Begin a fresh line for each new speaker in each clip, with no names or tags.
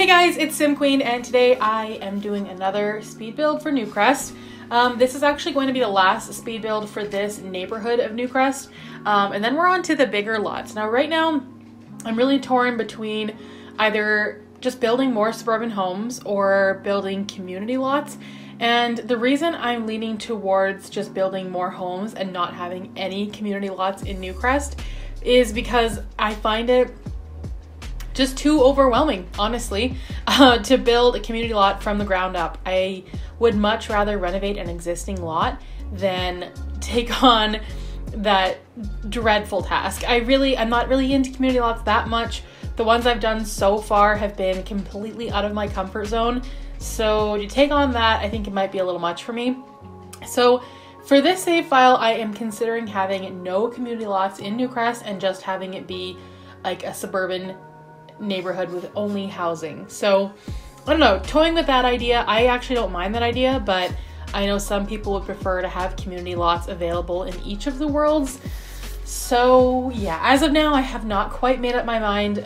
Hey guys, it's Sim Queen, and today I am doing another speed build for Newcrest. This is actually going to be the last speed build for this neighborhood of Newcrest, and then we're on to the bigger lots. Now right now, I'm really torn between either just building more suburban homes or building community lots. And the reason I'm leaning towards just building more homes and not having any community lots in Newcrest is because I find it just too overwhelming, honestly, to build a community lot from the ground up. I would much rather renovate an existing lot than take on that dreadful task. I'm not really into community lots that much. The ones I've done so far have been completely out of my comfort zone. So to take on that, I think it might be a little much for me. So for this save file, I am considering having no community lots in Newcrest and just having it be like a suburban neighborhood with only housing. So I don't know, toying with that idea. I actually don't mind that idea, but I know some people would prefer to have community lots available in each of the worlds. So yeah, as of now, I have not quite made up my mind.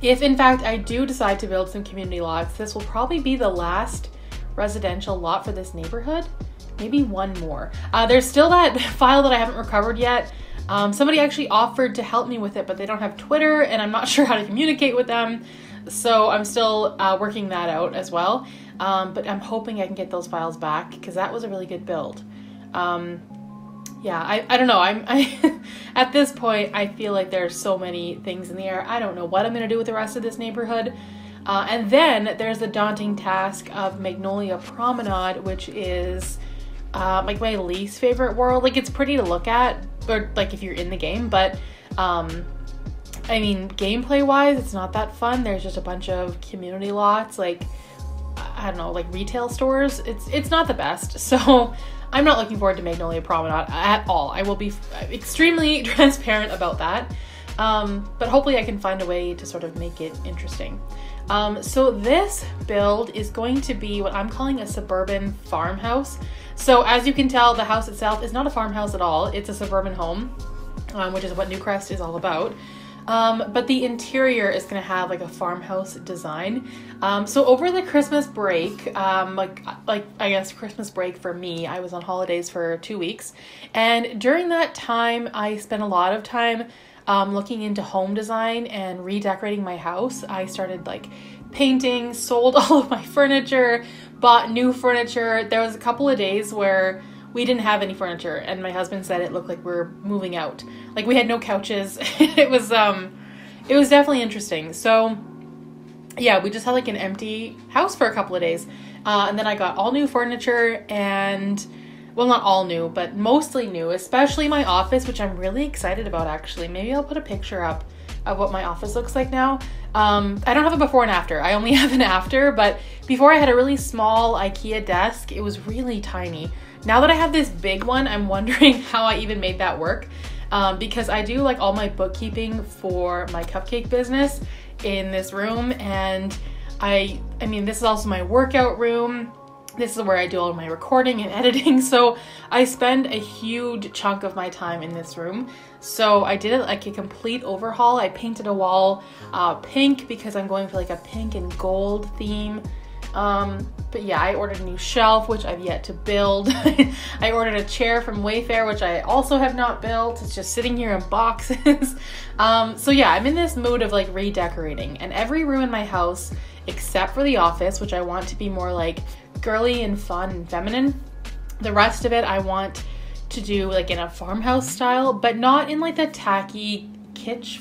If in fact I do decide to build some community lots, this will probably be the last residential lot for this neighborhood. Maybe one more. There's still that file that I haven't recovered yet. Somebody actually offered to help me with it, but they don't have Twitter and I'm not sure how to communicate with them. So I'm still working that out as well. But I'm hoping I can get those files back because that was a really good build. Yeah, I don't know. I at this point, I feel like there's so many things in the air. I don't know what I'm going to do with the rest of this neighborhood. And then there's the daunting task of Magnolia Promenade, which is like my least favorite world. Like, it's pretty to look at, or like if you're in the game, but I mean, gameplay wise, it's not that fun. There's just a bunch of community lots, like, I don't know, like retail stores. It's not the best. So I'm not looking forward to Magnolia Promenade at all. I will be extremely transparent about that. But hopefully I can find a way to sort of make it interesting. So this build is going to be what I'm calling a suburban farmhouse. So as you can tell, the house itself is not a farmhouse at all. It's a suburban home, which is what Newcrest is all about. But the interior is going to have like a farmhouse design. So over the Christmas break, like I guess Christmas break for me, I was on holidays for 2 weeks. And during that time, I spent a lot of time looking into home design and redecorating my house. I started like painting, sold all of my furniture, bought new furniture. There was a couple of days where we didn't have any furniture and my husband said it looked like we were moving out. Like, we had no couches. It was definitely interesting. So yeah, we just had like an empty house for a couple of days. And then I got all new furniture and, well, not all new, but mostly new, especially my office, which I'm really excited about actually. Maybe I'll put a picture up of what my office looks like now. I don't have a before and after. I only have an after, but before I had a really small IKEA desk. It was really tiny. Now that I have this big one, I'm wondering how I even made that work. Because I do like all my bookkeeping for my cupcake business in this room. And I mean, this is also my workout room. This is where I do all of my recording and editing. So I spend a huge chunk of my time in this room. So I did like a complete overhaul. I painted a wall pink because I'm going for like a pink and gold theme. But yeah, I ordered a new shelf, which I've yet to build. I ordered a chair from Wayfair, which I also have not built. It's just sitting here in boxes. So yeah, I'm in this mood of like redecorating, and every room in my house, except for the office, which I want to be more like girly and fun and feminine. The rest of it I want to do like in a farmhouse style, but not in like the tacky kitsch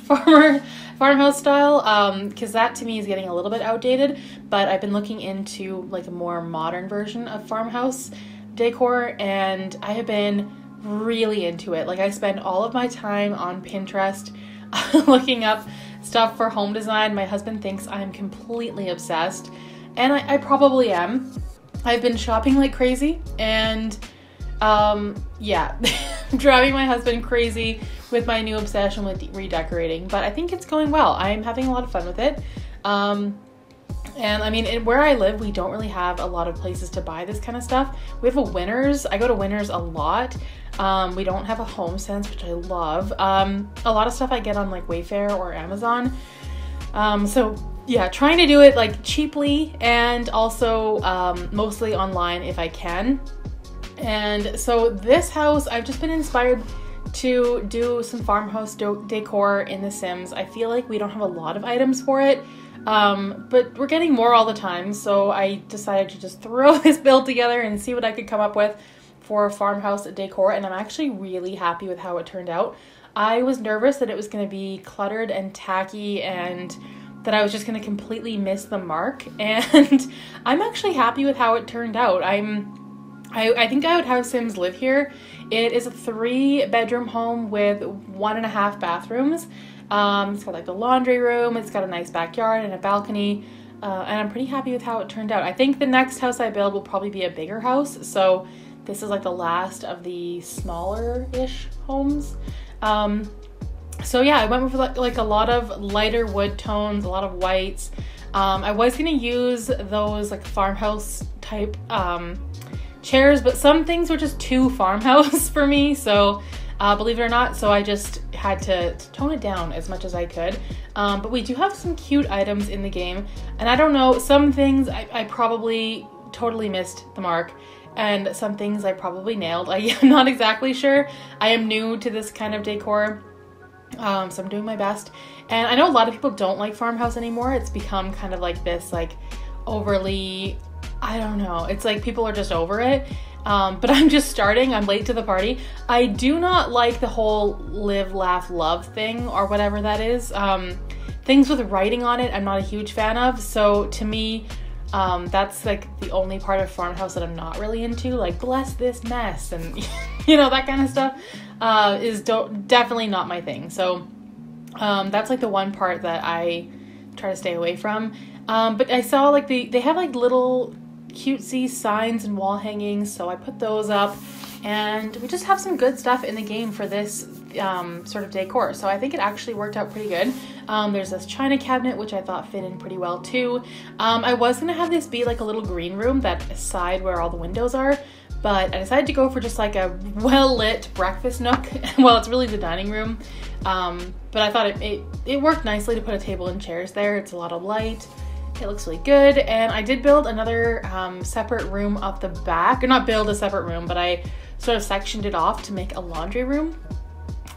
farmhouse style, because that to me is getting a little bit outdated. But I've been looking into like a more modern version of farmhouse decor, and I have been really into it. Like, I spend all of my time on Pinterest looking up stuff for home design. My husband thinks I'm completely obsessed, and I probably am. I've been shopping like crazy, and yeah, driving my husband crazy with my new obsession with redecorating, but I think it's going well. I'm having a lot of fun with it. And I mean, where I live, we don't really have a lot of places to buy this kind of stuff. We have a Winners. I go to Winners a lot. We don't have a Home Sense, which I love. A lot of stuff I get on like Wayfair or Amazon. So yeah, trying to do it like cheaply and also mostly online if I can. And so this house, I've just been inspired to do some farmhouse decor in The Sims. I feel like we don't have a lot of items for it, but we're getting more all the time, so I decided to just throw this build together and see what I could come up with for farmhouse decor, and I'm actually really happy with how it turned out. I was nervous that it was going to be cluttered and tacky and that I was just going to completely miss the mark, and I'm actually happy with how it turned out. I think I would have Sims live here. It is a 3-bedroom home with 1.5 bathrooms. It's got like the laundry room, it's got a nice backyard and a balcony, and I'm pretty happy with how it turned out. I think the next house I build will probably be a bigger house, so this is like the last of the smaller-ish homes. So yeah, I went with like a lot of lighter wood tones, a lot of whites. I was gonna use those like farmhouse type chairs, but some things were just too farmhouse for me, so believe it or not, so I just had to tone it down as much as I could. But we do have some cute items in the game, and I don't know, some things I probably totally missed the mark, and some things I probably nailed. I'm not exactly sure. I am new to this kind of decor, so I'm doing my best. And I know a lot of people don't like farmhouse anymore. It's become kind of like this like overly, I don't know, it's like people are just over it. But I'm just starting, I'm late to the party. I do not like the whole live, laugh, love thing or whatever that is. Things with writing on it I'm not a huge fan of, so to me that's like the only part of farmhouse that I'm not really into, like bless this mess and you know, that kind of stuff is definitely not my thing. So that's like the one part that I try to stay away from. But I saw like they have like little cutesy signs and wall hangings, so I put those up, and we just have some good stuff in the game for this sort of decor, so I think it actually worked out pretty good. There's this china cabinet which I thought fit in pretty well too. I was gonna have this be like a little green room, that side where all the windows are, but I decided to go for just like a well-lit breakfast nook. Well, it's really the dining room, but I thought it worked nicely to put a table and chairs there. It's a lot of light. It looks really good, and I did build another separate room up the back, or not build a separate room, but I sort of sectioned it off to make a laundry room.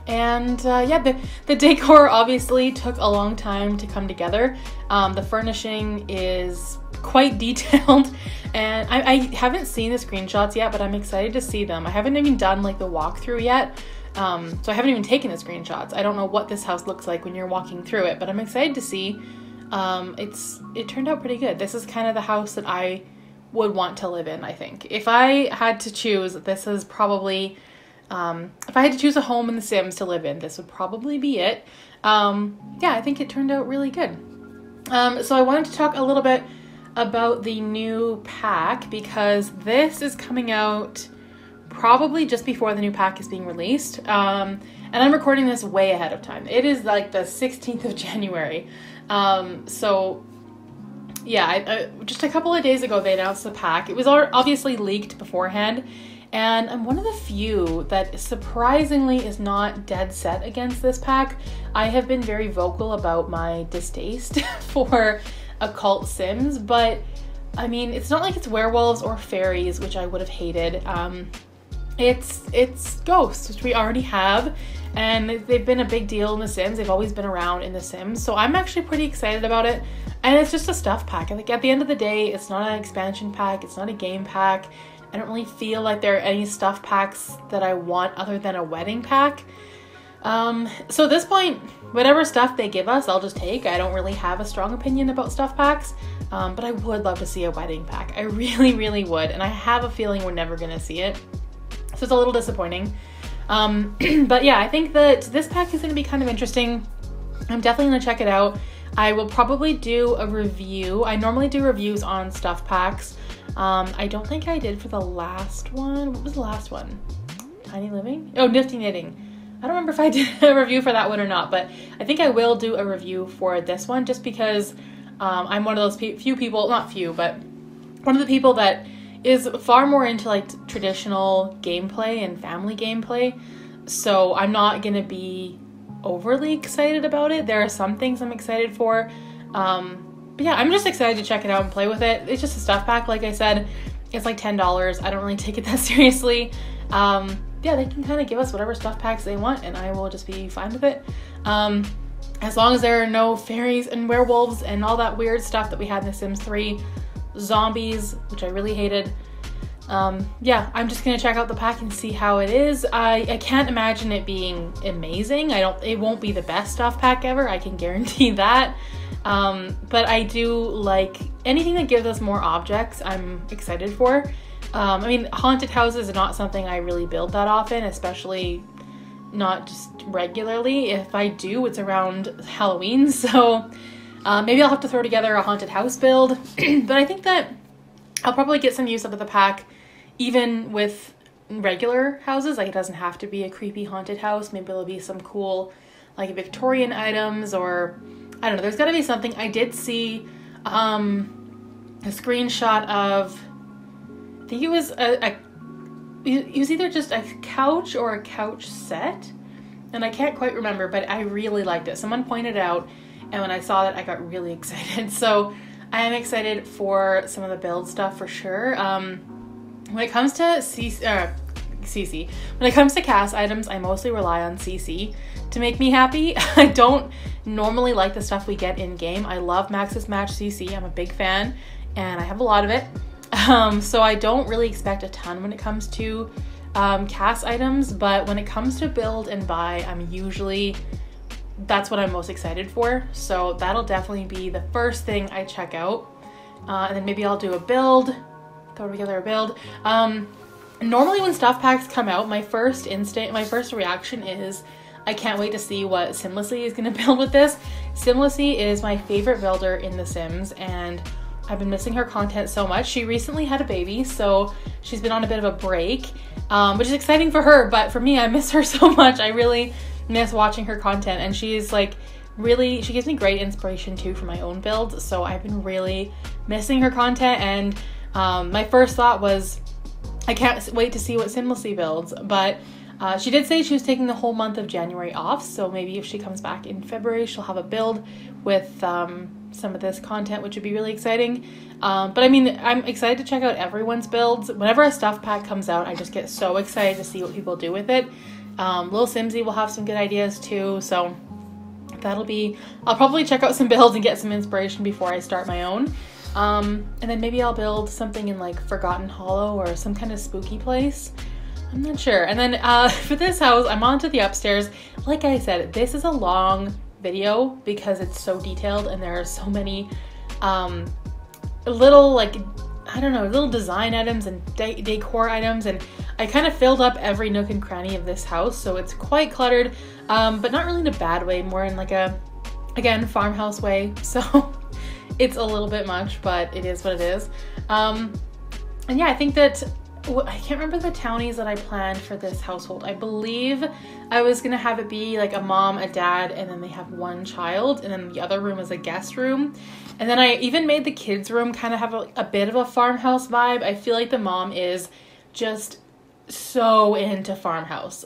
And yeah, the decor obviously took a long time to come together. The furnishing is quite detailed, and I haven't seen the screenshots yet, but I'm excited to see them. I haven't even done like the walkthrough yet, so I haven't even taken the screenshots. I don't know what this house looks like when you're walking through it, but I'm excited to see. It turned out pretty good. This is kind of the house that I would want to live in, I think. If I had to choose, this is probably, if I had to choose a home in The Sims to live in, this would probably be it. Yeah, I think it turned out really good. So I wanted to talk a little bit about the new pack, because this is coming out probably just before the new pack is being released. And I'm recording this way ahead of time. It is like the 16th of January. So yeah, just a couple of days ago they announced the pack. It was obviously leaked beforehand, and I'm one of the few that surprisingly is not dead set against this pack. I have been very vocal about my distaste for occult Sims, but I mean, it's not like it's werewolves or fairies, which I would have hated. It's ghosts, which we already have, and they've been a big deal in The Sims. They've always been around in The Sims, so I'm actually pretty excited about it. And it's just a stuff pack. I think at the end of the day, it's not an expansion pack, it's not a game pack. I don't really feel like there are any stuff packs that I want other than a wedding pack. So at this point, whatever stuff they give us, I'll just take. I don't really have a strong opinion about stuff packs, but I would love to see a wedding pack. I really, really would, and I have a feeling we're never gonna see it. So it's a little disappointing. But yeah, I think that this pack is going to be kind of interesting. I'm definitely going to check it out. I will probably do a review. I normally do reviews on stuff packs. I don't think I did for the last one. What was the last one? Tiny Living? Oh, Nifty Knitting. I don't remember if I did a review for that one or not, but I think I will do a review for this one, just because I'm one of those few people, not few, but one of the people that is far more into like traditional gameplay and family gameplay, so I'm not gonna be overly excited about it. There are some things I'm excited for, But yeah, I'm just excited to check it out and play with it. It's just a stuff pack, like I said. It's like $10. I don't really take it that seriously. Yeah, they can kind of give us whatever stuff packs they want, and I will just be fine with it. As long as there are no fairies and werewolves and all that weird stuff that we had in The Sims 3, zombies, which I really hated. Yeah, I'm just gonna check out the pack and see how it is. I can't imagine it being amazing. It won't be the best stuff pack ever, I can guarantee that. But I do like anything that gives us more objects, I'm excited for. I mean, haunted houses are not something I really build that often, especially not just regularly. If I do, it's around Halloween, so maybe I'll have to throw together a haunted house build. But I think that I'll probably get some use out of the pack even with regular houses. Like, it doesn't have to be a creepy haunted house. Maybe there'll be some cool like Victorian items, or I don't know, there's got to be something. I did see a screenshot of, I think it was it was either just a couch or a couch set, and I can't quite remember, but I really liked it. Someone pointed out, and when I saw that, I got really excited. So I am excited for some of the build stuff for sure. When it comes to when it comes to cast items, I mostly rely on CC to make me happy. I don't normally like the stuff we get in game. I love Maxis Match CC. I'm a big fan, and I have a lot of it. So I don't really expect a ton when it comes to cast items, but when it comes to build and buy, that's what I'm most excited for. So that'll definitely be the first thing I check out. And then maybe I'll do a build, throw together a build. Normally when stuff packs come out, my first reaction is, I can't wait to see what Simlessly is going to build with this. Simlessly is my favorite builder in The Sims, and I've been missing her content so much. She recently had a baby, so she's been on a bit of a break, which is exciting for her, but for me, I miss her so much. I really miss watching her content, and she's like she gives me great inspiration too for my own builds, so I've been really missing her content. And my first thought was, I can't wait to see what Simlessly builds, but she did say she was taking the whole month of January off, so maybe if she comes back in February, she'll have a build with some of this content, which would be really exciting. But I mean, I'm excited to check out everyone's builds. Whenever a stuff pack comes out, I just get so excited to see what people do with it. Lil Simsy will have some good ideas too, so I'll probably check out some builds and get some inspiration before I start my own. And then maybe I'll build something in like Forgotten Hollow or some kind of spooky place. I'm not sure. And then for this house, I'm on to the upstairs. Like I said, this is a long video because it's so detailed, and there are so many little, like, I don't know, little design items and decor items, and I kind of filled up every nook and cranny of this house, so it's quite cluttered, but not really in a bad way, more in like a, again, farmhouse way. So it's a little bit much, but it is what it is. And yeah, I think that I can't remember the townies that I planned for this household. I believe I was gonna have it be like a mom, a dad, and then they have one child, and then the other room is a guest room. And then I even made the kids' room kind of have a bit of a farmhouse vibe. I feel like the mom is just so into farmhouse.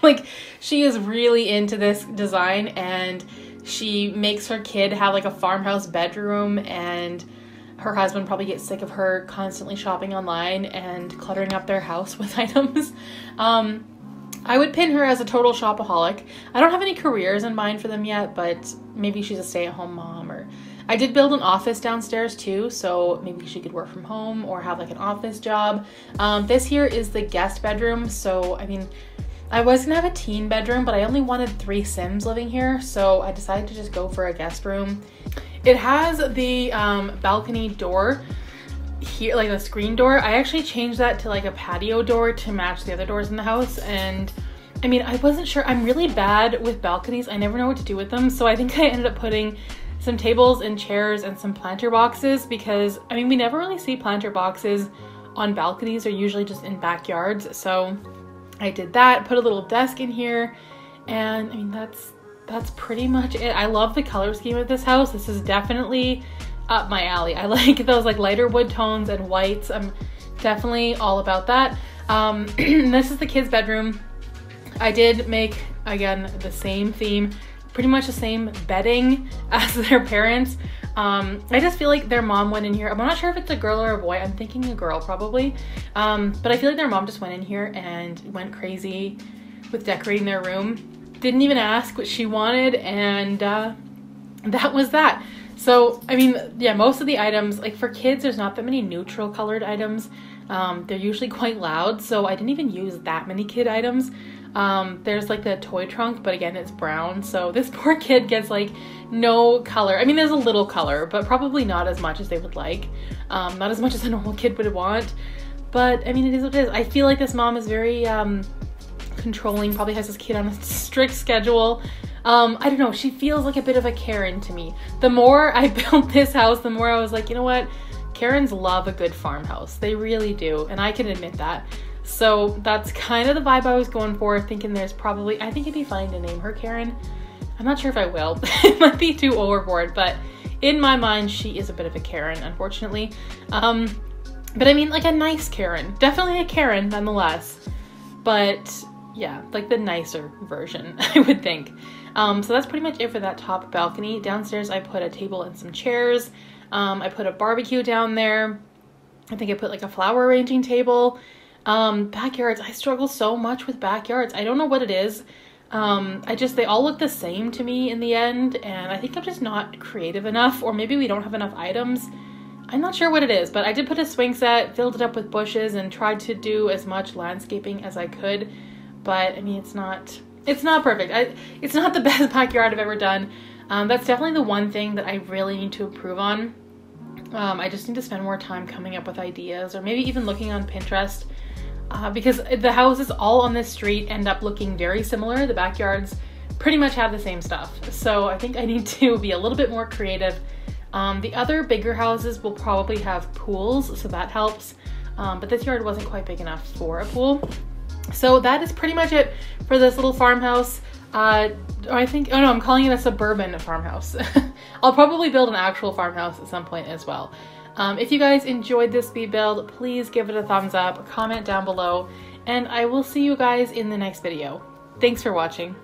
Like, she is really into this design, and she makes her kid have like a farmhouse bedroom, and her husband probably gets sick of her constantly shopping online and cluttering up their house with items. I would pin her as a total shopaholic. I don't have any careers in mind for them yet, but maybe she's a stay-at-home mom. Or I did build an office downstairs too, so maybe she could work from home or have like an office job. This here is the guest bedroom, so I mean, I was gonna have a teen bedroom, but I only wanted 3 Sims living here, so I decided to just go for a guest room. It has the balcony door here, like the screen door. I actually changed that to like a patio door to match the other doors in the house, and I mean, I wasn't sure. I'm really bad with balconies. I never know what to do with them, so I think I ended up putting some tables and chairs and some planter boxes, because I mean, we never really see planter boxes on balconies. They're usually just in backyards, so I did that, put a little desk in here, and I mean, that's pretty much it. I love the color scheme of this house. This is definitely up my alley. I like those like lighter wood tones and whites. I'm definitely all about that. This is the kids' bedroom. I did make, again, the same theme pretty much the same bedding as their parents. I just feel like their mom went in here. I'm not sure if it's a girl or a boy. I'm thinking a girl probably. But I feel like their mom just went in here and went crazy with decorating their room. Didn't even ask what she wanted, and that was that. So, I mean, yeah, most of the items, like for kids, there's not that many neutral colored items. They're usually quite loud, so I didn't even use that many kid items. There's like the toy trunk, but again, it's brown. So this poor kid gets like no color. I mean, there's a little color, but probably not as much as they would like. Not as much as a normal kid would want. But I mean, it is what it is. I feel like this mom is very controlling, probably has this kid on a strict schedule. I don't know, she feels like a bit of a Karen to me. The more I built this house, the more I was like, you know what? Karens love a good farmhouse. They really do, and I can admit that. So that's kind of the vibe I was going for, thinking there's probably, I think it'd be fine to name her Karen. I'm not sure if I will. It might be too overboard, but in my mind, she is a bit of a Karen, unfortunately. But I mean, like a nice Karen. Definitely a Karen, nonetheless. But yeah, like the nicer version, I would think. So that's pretty much it for that top balcony. Downstairs, I put a table and some chairs. I put a barbecue down there. I think I put like a flower arranging table. Backyards, I struggle so much with backyards. I don't know what it is. They all look the same to me in the end, and I think I'm just not creative enough, or maybe we don't have enough items. I'm not sure what it is, but I did put a swing set, filled it up with bushes, and tried to do as much landscaping as I could. But I mean, it's not perfect. It's not the best backyard I've ever done. That's definitely the one thing that I really need to improve on. I just need to spend more time coming up with ideas, or maybe even looking on Pinterest, because the houses all on this street end up looking very similar. The backyards pretty much have the same stuff. So I think I need to be a little bit more creative. The other bigger houses will probably have pools, so that helps. But this yard wasn't quite big enough for a pool. So that is pretty much it for this little farmhouse. I'm calling it a suburban farmhouse. I'll probably build an actual farmhouse at some point as well. If you guys enjoyed this speed build, please give it a thumbs up, comment down below, and I will see you guys in the next video. Thanks for watching.